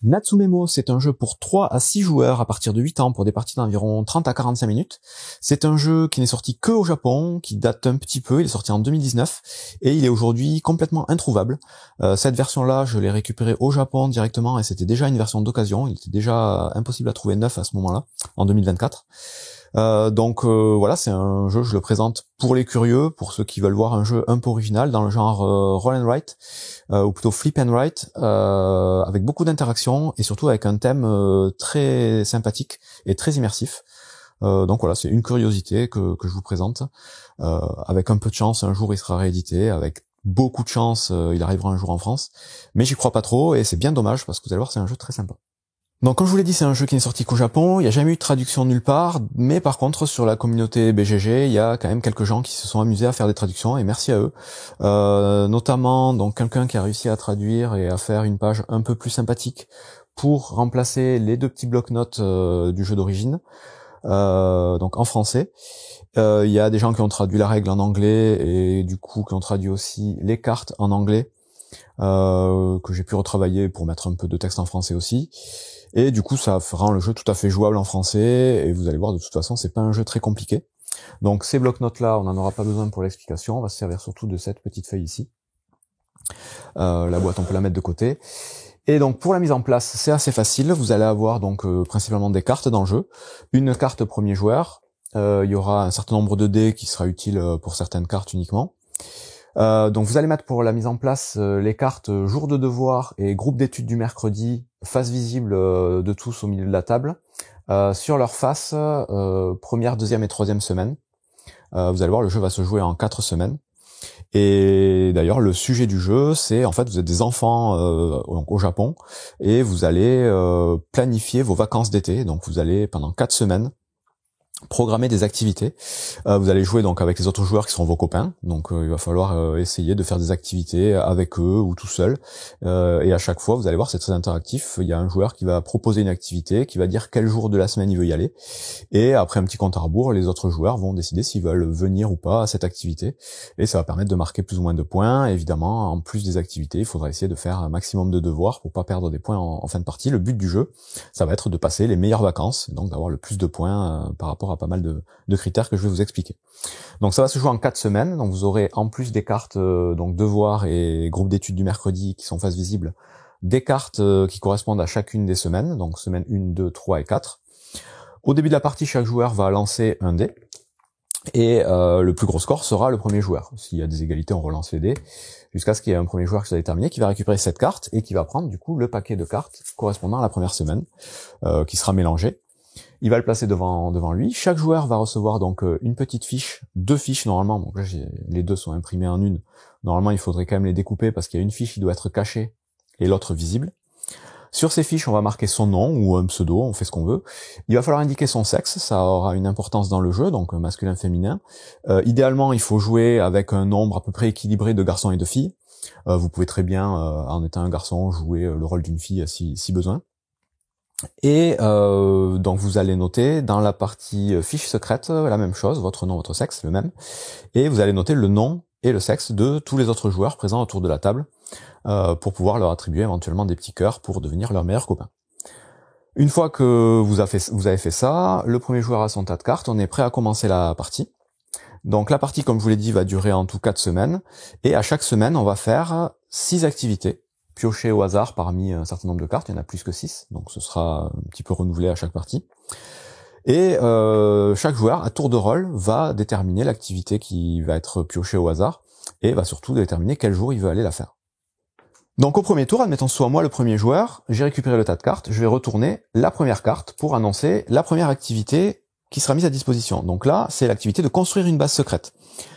Natsumemo, c'est un jeu pour 3 à 6 joueurs à partir de 8 ans pour des parties d'environ 30 à 45 minutes. C'est un jeu qui n'est sorti que au Japon, qui date un petit peu, il est sorti en 2019 et il est aujourd'hui complètement introuvable. Cette version-là, je l'ai récupérée au Japon directement et c'était déjà une version d'occasion, il était déjà impossible à trouver neuf à ce moment-là, en 2024. Voilà, c'est un jeu, je le présente pour les curieux, pour ceux qui veulent voir un jeu un peu original dans le genre roll and write, ou plutôt flip and write, avec beaucoup d'interactions et surtout avec un thème très sympathique et très immersif. Donc voilà, c'est une curiosité que je vous présente. Avec un peu de chance, un jour il sera réédité, avec beaucoup de chance, il arrivera un jour en France, mais j'y crois pas trop et c'est bien dommage parce que vous allez voir, c'est un jeu très sympa. Donc comme je vous l'ai dit, c'est un jeu qui n'est sorti qu'au Japon, il n'y a jamais eu de traduction nulle part, mais par contre sur la communauté BGG, il y a quand même quelques gens qui se sont amusés à faire des traductions, et merci à eux. Notamment donc quelqu'un qui a réussi à traduire et à faire une page un peu plus sympathique pour remplacer les deux petits blocs-notes du jeu d'origine, donc en français. Il y a des gens qui ont traduit la règle en anglais, et du coup qui ont traduit aussi les cartes en anglais, que j'ai pu retravailler pour mettre un peu de texte en français aussi. Et du coup, ça rend le jeu tout à fait jouable en français, et vous allez voir, de toute façon, c'est pas un jeu très compliqué. Donc ces blocs-notes-là, on n'en aura pas besoin pour l'explication, on va se servir surtout de cette petite feuille ici. La boîte, on peut la mettre de côté. Et donc pour la mise en place, c'est assez facile, vous allez avoir donc principalement des cartes dans le jeu. Une carte premier joueur, il y aura un certain nombre de dés qui sera utile pour certaines cartes uniquement. Donc vous allez mettre pour la mise en place les cartes jour de devoir et groupe d'études du mercredi, face visible de tous au milieu de la table, sur leur face première, deuxième et troisième semaine. Vous allez voir, le jeu va se jouer en 4 semaines. Et d'ailleurs, le sujet du jeu, c'est en fait vous êtes des enfants donc au Japon et vous allez planifier vos vacances d'été. Donc vous allez pendant 4 semaines programmer des activités. Vous allez jouer donc avec les autres joueurs qui seront vos copains, donc il va falloir essayer de faire des activités avec eux ou tout seul, et à chaque fois vous allez voir, c'est très interactif. Il y a un joueur qui va proposer une activité, qui va dire quel jour de la semaine il veut y aller, et après un petit compte à rebours, les autres joueurs vont décider s'ils veulent venir ou pas à cette activité, et ça va permettre de marquer plus ou moins de points. Évidemment, en plus des activités, il faudra essayer de faire un maximum de devoirs pour pas perdre des points en fin de partie. Le but du jeu, ça va être de passer les meilleures vacances, donc d'avoir le plus de points par rapport à pas mal de critères que je vais vous expliquer. Donc ça va se jouer en 4 semaines, donc vous aurez en plus des cartes donc devoirs et groupe d'études du mercredi qui sont face visible, des cartes qui correspondent à chacune des semaines, donc semaine 1, 2, 3 et 4. Au début de la partie, chaque joueur va lancer un dé, et le plus gros score sera le premier joueur. S'il y a des égalités, on relance les dés, jusqu'à ce qu'il y ait un premier joueur qui soit déterminé, qui va récupérer cette carte, et qui va prendre du coup le paquet de cartes correspondant à la première semaine, qui sera mélangé. Il va le placer devant lui. Chaque joueur va recevoir donc une petite fiche, 2 fiches normalement. Donc là, les deux sont imprimés en une. Normalement, il faudrait quand même les découper parce qu'il y a une fiche qui doit être cachée et l'autre visible. Sur ces fiches, on va marquer son nom ou un pseudo, on fait ce qu'on veut. Il va falloir indiquer son sexe, ça aura une importance dans le jeu, donc masculin, féminin. Idéalement, il faut jouer avec un nombre à peu près équilibré de garçons et de filles. Vous pouvez très bien, en étant un garçon, jouer le rôle d'une fille si besoin. Et donc vous allez noter dans la partie fiche secrète la même chose, votre nom, votre sexe, le même, et vous allez noter le nom et le sexe de tous les autres joueurs présents autour de la table pour pouvoir leur attribuer éventuellement des petits cœurs pour devenir leurs meilleurs copains. Une fois que vous avez fait ça, le premier joueur a son tas de cartes, on est prêt à commencer la partie. Donc la partie, comme je vous l'ai dit, va durer en tout 4 semaines, et à chaque semaine on va faire 6 activités piocher au hasard parmi un certain nombre de cartes, il y en a plus que 6, donc ce sera un petit peu renouvelé à chaque partie. Et chaque joueur, à tour de rôle, va déterminer l'activité qui va être piochée au hasard, et va surtout déterminer quel jour il veut aller la faire. Donc au premier tour, admettons soit moi le premier joueur, j'ai récupéré le tas de cartes, je vais retourner la première carte pour annoncer la première activité qui sera mise à disposition. Donc là, c'est l'activité de construire une base secrète.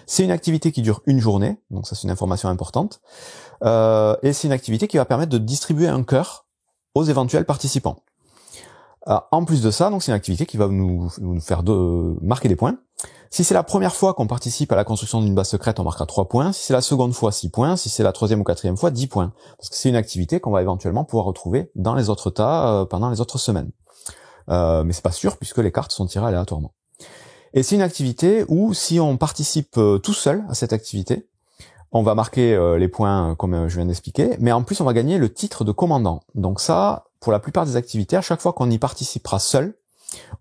C'est une activité qui dure une journée, donc ça c'est une information importante. Et c'est une activité qui va permettre de distribuer un cœur aux éventuels participants. En plus de ça, donc c'est une activité qui va nous faire marquer des points. Si c'est la première fois qu'on participe à la construction d'une base secrète, on marquera 3 points. Si c'est la seconde fois, 6 points. Si c'est la troisième ou quatrième fois, 10 points. Parce que c'est une activité qu'on va éventuellement pouvoir retrouver dans les autres tas pendant les autres semaines. Mais c'est pas sûr puisque les cartes sont tirées aléatoirement. Et c'est une activité où si on participe tout seul à cette activité, on va marquer les points comme je viens d'expliquer, mais en plus on va gagner le titre de commandant. Donc ça, pour la plupart des activités, à chaque fois qu'on y participera seul,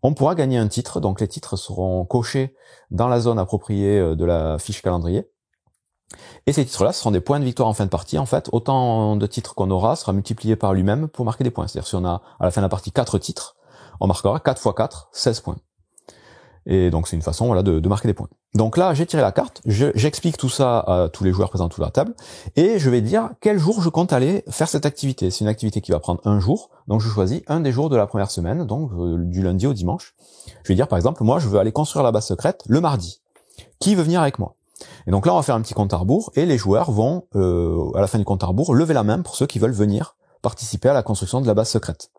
on pourra gagner un titre. Donc les titres seront cochés dans la zone appropriée de la fiche calendrier. Et ces titres-là, ce seront des points de victoire en fin de partie. En fait, autant de titres qu'on aura sera multiplié par lui-même pour marquer des points. C'est-à-dire si on a à la fin de la partie 4 titres, on marquera 4 x 4, 16 points. Et donc c'est une façon voilà, de marquer des points. Donc là, j'ai tiré la carte, j'explique tout ça à tous les joueurs présents autour de la table, et je vais dire quel jour je compte aller faire cette activité. C'est une activité qui va prendre un jour, donc je choisis un des jours de la première semaine, donc du lundi au dimanche. Je vais dire par exemple, moi je veux aller construire la base secrète le mardi. Qui veut venir avec moi? Et donc là, on va faire un petit compte à rebours, et les joueurs vont, à la fin du compte à rebours, lever la main pour ceux qui veulent venir participer à la construction de la base secrète.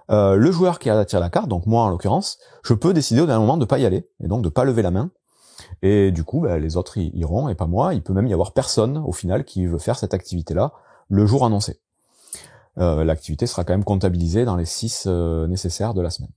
Le joueur qui a tiré la carte, donc moi en l'occurrence, je peux décider au dernier moment de pas y aller, et donc de pas lever la main. Et du coup, les autres iront, et pas moi. Il peut même y avoir personne, au final, qui veut faire cette activité-là le jour annoncé. L'activité sera quand même comptabilisée dans les 6 nécessaires de la semaine.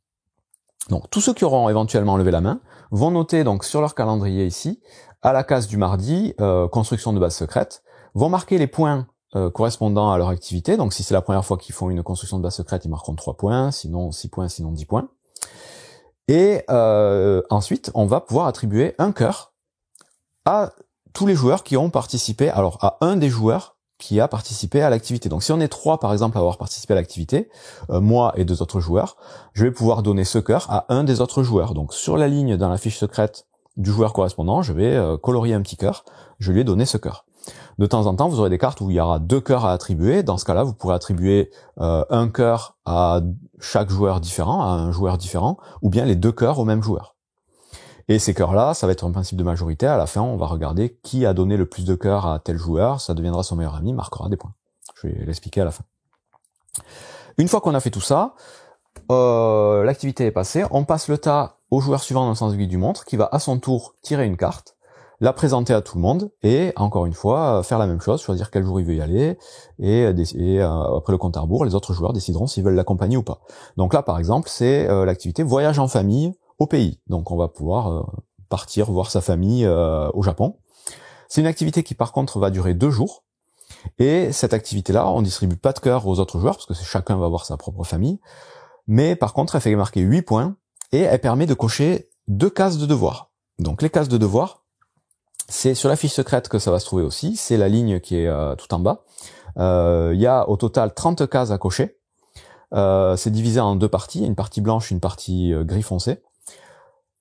Donc, tous ceux qui auront éventuellement levé la main vont noter donc sur leur calendrier ici, à la case du mardi, construction de base secrète, vont marquer les points correspondant à leur activité. Donc, si c'est la première fois qu'ils font une construction de base secrète, ils marqueront 3 points, sinon 6 points, sinon 10 points. Et ensuite, on va pouvoir attribuer un cœur à tous les joueurs qui ont participé, alors à un des joueurs qui a participé à l'activité. Donc si on est 3 par exemple à avoir participé à l'activité, moi et 2 autres joueurs, je vais pouvoir donner ce cœur à un des autres joueurs. Donc sur la ligne dans la fiche secrète du joueur correspondant, je vais colorier un petit cœur, je lui ai donné ce cœur. De temps en temps, vous aurez des cartes où il y aura 2 cœurs à attribuer. Dans ce cas-là, vous pourrez attribuer un cœur à chaque joueur différent, à un joueur différent, ou bien les 2 cœurs au même joueur. Et ces cœurs-là, ça va être un principe de majorité. À la fin, on va regarder qui a donné le plus de cœurs à tel joueur. Ça deviendra son meilleur ami, marquera des points. Je vais l'expliquer à la fin. Une fois qu'on a fait tout ça, l'activité est passée. On passe le tas au joueur suivant dans le sens aiguille du montre, qui va à son tour tirer une carte, la présenter à tout le monde, et encore une fois, faire la même chose, choisir quel jour il veut y aller, et après le compte à rebours, les autres joueurs décideront s'ils veulent l'accompagner ou pas. Donc là, par exemple, c'est l'activité voyage en famille au pays. Donc on va pouvoir partir voir sa famille au Japon. C'est une activité qui par contre va durer 2 jours. Et cette activité-là, on distribue pas de cœur aux autres joueurs, parce que chacun va voir sa propre famille. Mais par contre, elle fait marquer 8 points, et elle permet de cocher 2 cases de devoir. Donc les cases de devoir, c'est sur la fiche secrète que ça va se trouver aussi, c'est la ligne qui est tout en bas. Il y a au total 30 cases à cocher. C'est divisé en 2 parties, une partie blanche, une partie gris foncé.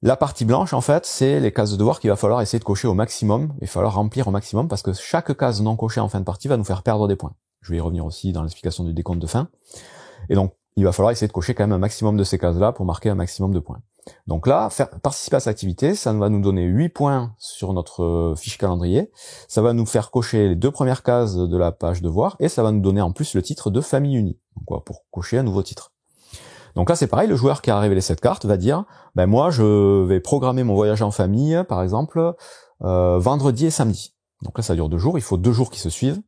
La partie blanche, en fait, c'est les cases de devoir qu'il va falloir essayer de cocher au maximum, il va falloir remplir au maximum, parce que chaque case non cochée en fin de partie va nous faire perdre des points. Je vais y revenir aussi dans l'explication du décompte de fin. Et donc, il va falloir essayer de cocher quand même un maximum de ces cases-là pour marquer un maximum de points. Donc là, participer à cette activité, ça va nous donner 8 points sur notre fiche calendrier, ça va nous faire cocher les 2 premières cases de la page devoir, et ça va nous donner en plus le titre de famille unie, donc quoi, pour cocher un nouveau titre. Donc là, c'est pareil, le joueur qui a révélé cette carte va dire, moi, je vais programmer mon voyage en famille, par exemple, vendredi et samedi. Donc là, ça dure 2 jours, il faut 2 jours qui se suivent.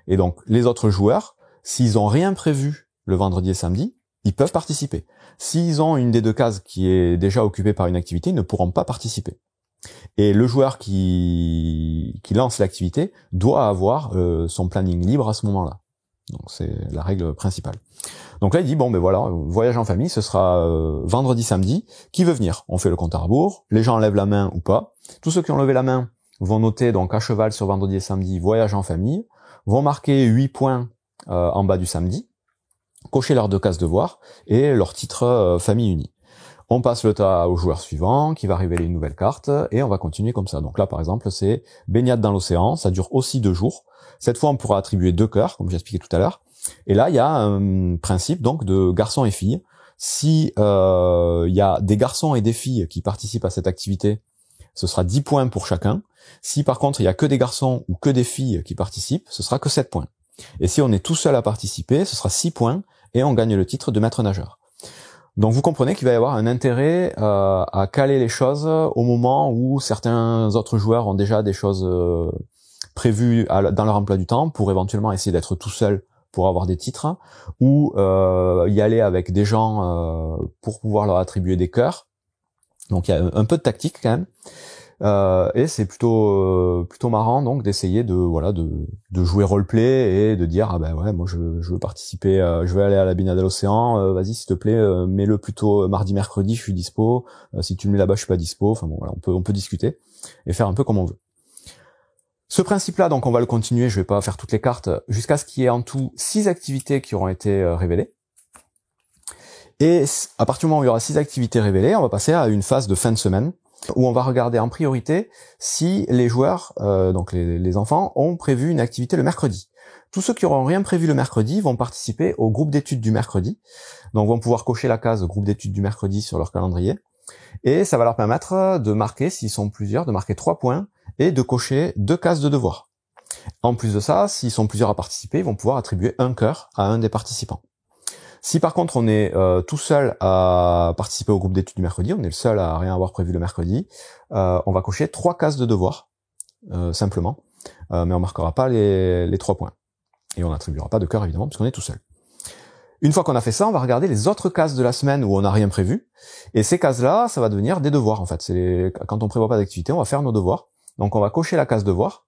Et donc, les autres joueurs, s'ils ont rien prévu le vendredi et samedi, ils peuvent participer. S'ils ont une des 2 cases qui est déjà occupée par une activité, ils ne pourront pas participer. Et le joueur qui lance l'activité doit avoir son planning libre à ce moment-là. Donc c'est la règle principale. Donc là il dit voyage en famille, ce sera vendredi, samedi. Qui veut venir? On fait le compte à rebours. Les gens lèvent la main ou pas. Tous ceux qui ont levé la main vont noter donc à cheval sur vendredi et samedi voyage en famille. Vont marquer 8 points en bas du samedi. Cocher leurs 2 cases devoir et leur titre famille unie. On passe le tas au joueur suivant qui va révéler une nouvelle carte et on va continuer comme ça. Donc là par exemple c'est baignade dans l'océan, ça dure aussi 2 jours. Cette fois on pourra attribuer 2 cœurs comme j'ai expliqué tout à l'heure. Et là il y a un principe donc de garçons et filles. Si il y a des garçons et des filles qui participent à cette activité, ce sera 10 points pour chacun. Si par contre il y a que des garçons ou que des filles qui participent, ce sera que 7 points. Et si on est tout seul à participer, ce sera 6 points et on gagne le titre de maître nageur. Donc vous comprenez qu'il va y avoir un intérêt à caler les choses au moment où certains autres joueurs ont déjà des choses prévues dans leur emploi du temps pour éventuellement essayer d'être tout seul pour avoir des titres, ou y aller avec des gens pour pouvoir leur attribuer des cœurs. Donc il y a un peu de tactique quand même. Et c'est plutôt marrant donc d'essayer de jouer roleplay et de dire ah ben ouais moi je veux participer, je veux aller à la baignade à l'océan, vas-y s'il te plaît mets-le plutôt mardi mercredi, je suis dispo, si tu le mets là-bas je suis pas dispo, enfin bon voilà on peut discuter et faire un peu comme on veut. Ce principe-là donc on va le continuer, je vais pas faire toutes les cartes jusqu'à ce qu'il y ait en tout 6 activités qui auront été révélées. Et à partir du moment où il y aura 6 activités révélées, on va passer à une phase de fin de semaine où on va regarder en priorité si les joueurs, donc les enfants, ont prévu une activité le mercredi. Tous ceux qui n'auront rien prévu le mercredi vont participer au groupe d'études du mercredi, donc vont pouvoir cocher la case groupe d'études du mercredi sur leur calendrier, et ça va leur permettre de marquer, s'ils sont plusieurs, de marquer 3 points et de cocher 2 cases de devoir. En plus de ça, s'ils sont plusieurs à participer, ils vont pouvoir attribuer un cœur à un des participants. Si par contre on est tout seul à participer au groupe d'études du mercredi, on est le seul à rien avoir prévu le mercredi, on va cocher 3 cases de devoir, simplement, mais on marquera pas les 3 points. Et on n'attribuera pas de cœur évidemment, puisqu'on est tout seul. Une fois qu'on a fait ça, on va regarder les autres cases de la semaine où on n'a rien prévu, et ces cases-là, ça va devenir des devoirs en fait. Quand on prévoit pas d'activité, on va faire nos devoirs. Donc on va cocher la case devoir,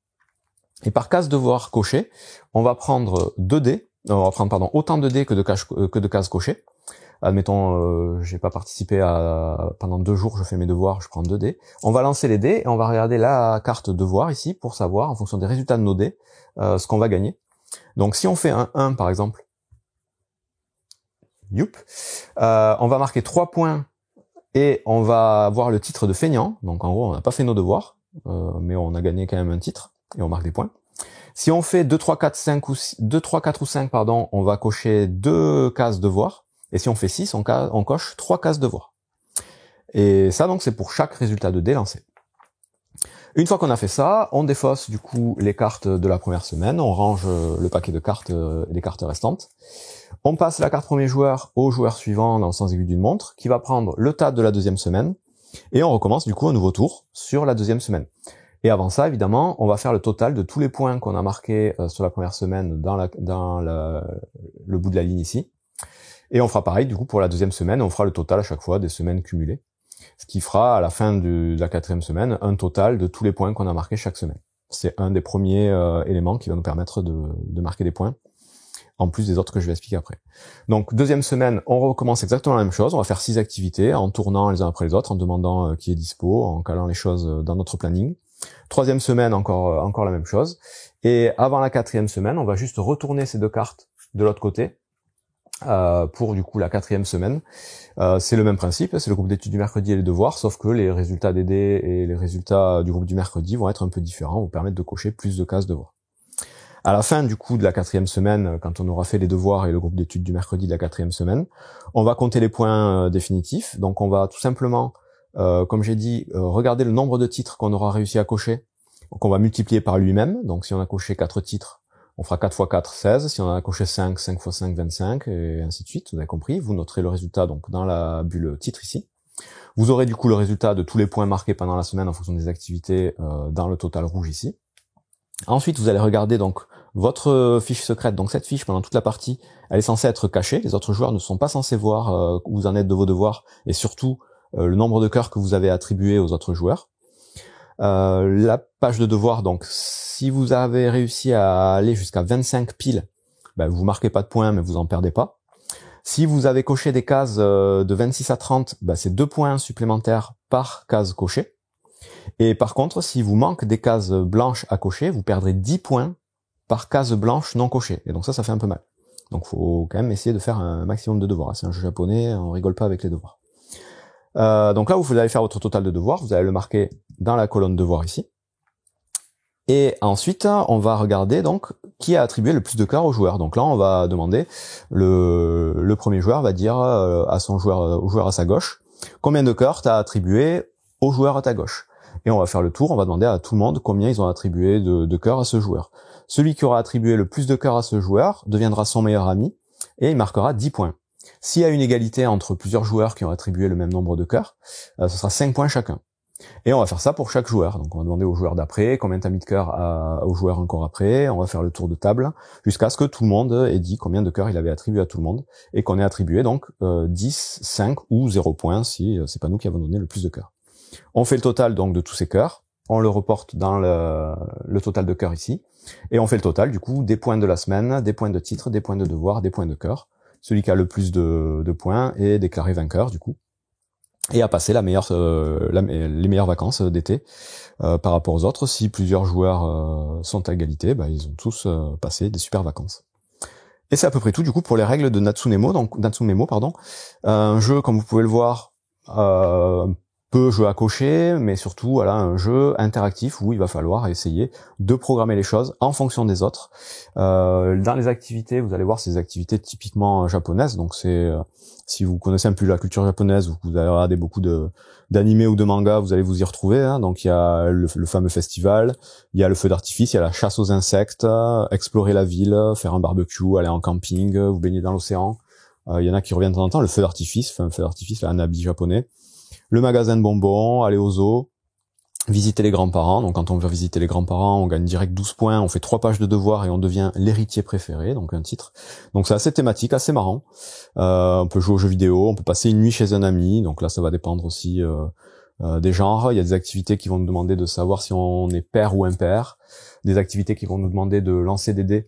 et par case devoir cochée, on va prendre 2 dés, on va prendre autant de dés que de cases cochées. Admettons, j'ai pas participé pendant 2 jours, je fais mes devoirs, je prends 2 dés. On va lancer les dés et on va regarder la carte devoir ici pour savoir, en fonction des résultats de nos dés, ce qu'on va gagner. Donc si on fait un 1 par exemple, on va marquer 3 points et on va avoir le titre de feignant. Donc en gros, on n'a pas fait nos devoirs, mais on a gagné quand même un titre et on marque des points. Si on fait 2, 3, 4 ou 5, on va cocher 2 cases devoirs. Et si on fait 6, on coche 3 cases devoirs. Et ça, donc, c'est pour chaque résultat de dé lancé. Une fois qu'on a fait ça, on défausse, du coup, les cartes de la première semaine. On range le paquet de cartes et les cartes restantes. On passe la carte premier joueur au joueur suivant dans le sens aigu d'une montre, qui va prendre le tas de la deuxième semaine. Et on recommence, du coup, un nouveau tour sur la deuxième semaine. Et avant ça, évidemment, on va faire le total de tous les points qu'on a marqués sur la première semaine dans le bout de la ligne ici. Et on fera pareil, du coup, pour la deuxième semaine, on fera le total à chaque fois des semaines cumulées. Ce qui fera, à la fin de la 4e semaine, un total de tous les points qu'on a marqués chaque semaine. C'est un des premiers éléments qui va nous permettre de marquer des points, en plus des autres que je vais expliquer après. Donc, deuxième semaine, on recommence exactement la même chose. On va faire 6 activités, en tournant les uns après les autres, en demandant qui est dispo, en calant les choses dans notre planning. Troisième semaine, encore la même chose. Et avant la 4e semaine, on va juste retourner ces 2 cartes de l'autre côté pour du coup la 4e semaine. C'est le même principe, c'est le groupe d'études du mercredi et les devoirs, sauf que les résultats des dés et les résultats du groupe du mercredi vont être un peu différents, vont permettre de cocher plus de cases devoirs. À la fin du coup de la 4e semaine, quand on aura fait les devoirs et le groupe d'études du mercredi de la 4e semaine, on va compter les points définitifs. Donc on va tout simplement comme j'ai dit, regardez le nombre de titres qu'on aura réussi à cocher, qu'on va multiplier par lui-même. Donc si on a coché 4 titres, on fera 4 x 4, 16. Si on a coché 5, 5 x 5, 25, et ainsi de suite. Vous avez compris. Vous noterez le résultat donc dans la bulle titre ici. Vous aurez du coup le résultat de tous les points marqués pendant la semaine en fonction des activités dans le total rouge ici. Ensuite, vous allez regarder donc votre fiche secrète. Donc cette fiche, pendant toute la partie, elle est censée être cachée. Les autres joueurs ne sont pas censés voir où vous en êtes de vos devoirs et surtout le nombre de cœurs que vous avez attribué aux autres joueurs. La page de devoir, donc si vous avez réussi à aller jusqu'à 25 piles, vous marquez pas de points mais vous en perdez pas. Si vous avez coché des cases de 26 à 30, c'est 2 points supplémentaires par case cochée. Et par contre, si vous manque des cases blanches à cocher, vous perdrez 10 points par case blanche non cochée. Et donc ça fait un peu mal. Donc faut quand même essayer de faire un maximum de devoirs. C'est un jeu japonais, on rigole pas avec les devoirs. Donc là, vous allez faire votre total de devoirs, vous allez le marquer dans la colonne devoirs ici. Et ensuite, on va regarder donc qui a attribué le plus de cœurs au joueur. Donc là, on va demander, le premier joueur va dire à son joueur, au joueur à sa gauche, combien de cœurs t'as attribué au joueur à ta gauche. Et on va faire le tour, on va demander à tout le monde combien ils ont attribué de cœurs à ce joueur. Celui qui aura attribué le plus de cœurs à ce joueur deviendra son meilleur ami et il marquera 10 points. S'il y a une égalité entre plusieurs joueurs qui ont attribué le même nombre de cœurs, ce sera 5 points chacun. Et on va faire ça pour chaque joueur. Donc on va demander au joueur d'après combien t'as mis de cœurs au joueur encore après. On va faire le tour de table jusqu'à ce que tout le monde ait dit combien de cœurs il avait attribué à tout le monde et qu'on ait attribué donc 10, 5 ou 0 points si c'est pas nous qui avons donné le plus de cœurs. On fait le total donc de tous ces cœurs, on le reporte dans le total de cœurs ici, et on fait le total du coup des points de la semaine, des points de titre, des points de devoir, des points de cœur. Celui qui a le plus de points est déclaré vainqueur du coup, et a passé les meilleures vacances d'été par rapport aux autres. Si plusieurs joueurs sont à égalité, ils ont tous passé des super vacances. Et c'est à peu près tout du coup pour les règles de Natsunemo, un jeu comme vous pouvez le voir, peu jeu à cocher, mais surtout voilà un jeu interactif où il va falloir essayer de programmer les choses en fonction des autres. Dans les activités, vous allez voir, c'est des activités typiquement japonaises, donc c'est si vous connaissez un peu la culture japonaise ou que vous avez regardé beaucoup d'animés ou de mangas, vous allez vous y retrouver. Donc il y a le fameux festival, il y a le feu d'artifice, il y a la chasse aux insectes, explorer la ville, faire un barbecue, aller en camping, vous baigner dans l'océan. Il y en a qui reviennent de temps en temps, le feu d'artifice, là, un habit japonais. Le magasin de bonbons, aller au zoo, visiter les grands-parents. Donc quand on veut visiter les grands-parents, on gagne direct 12 points, on fait 3 pages de devoirs et on devient l'héritier préféré, donc un titre. Donc c'est assez thématique, assez marrant. On peut jouer aux jeux vidéo, on peut passer une nuit chez un ami, donc là ça va dépendre aussi des genres. Il y a des activités qui vont nous demander de savoir si on est pair ou impair, des activités qui vont nous demander de lancer des dés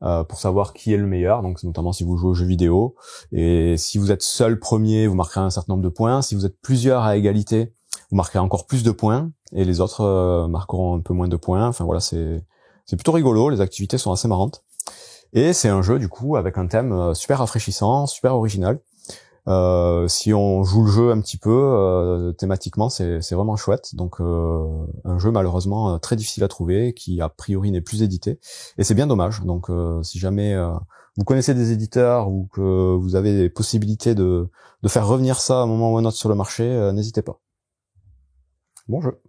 pour savoir qui est le meilleur, donc notamment si vous jouez aux jeux vidéo. Et si vous êtes seul premier, vous marquerez un certain nombre de points. Si vous êtes plusieurs à égalité, vous marquerez encore plus de points, et les autres marqueront un peu moins de points. Enfin voilà, c'est plutôt rigolo, les activités sont assez marrantes. Et c'est un jeu du coup avec un thème super rafraîchissant, super original. Si on joue le jeu un petit peu thématiquement, c'est vraiment chouette. Donc un jeu malheureusement très difficile à trouver, qui a priori n'est plus édité, et c'est bien dommage. Donc si jamais vous connaissez des éditeurs ou que vous avez des possibilités de faire revenir ça à un moment ou à un autre sur le marché, n'hésitez pas. Bon jeu.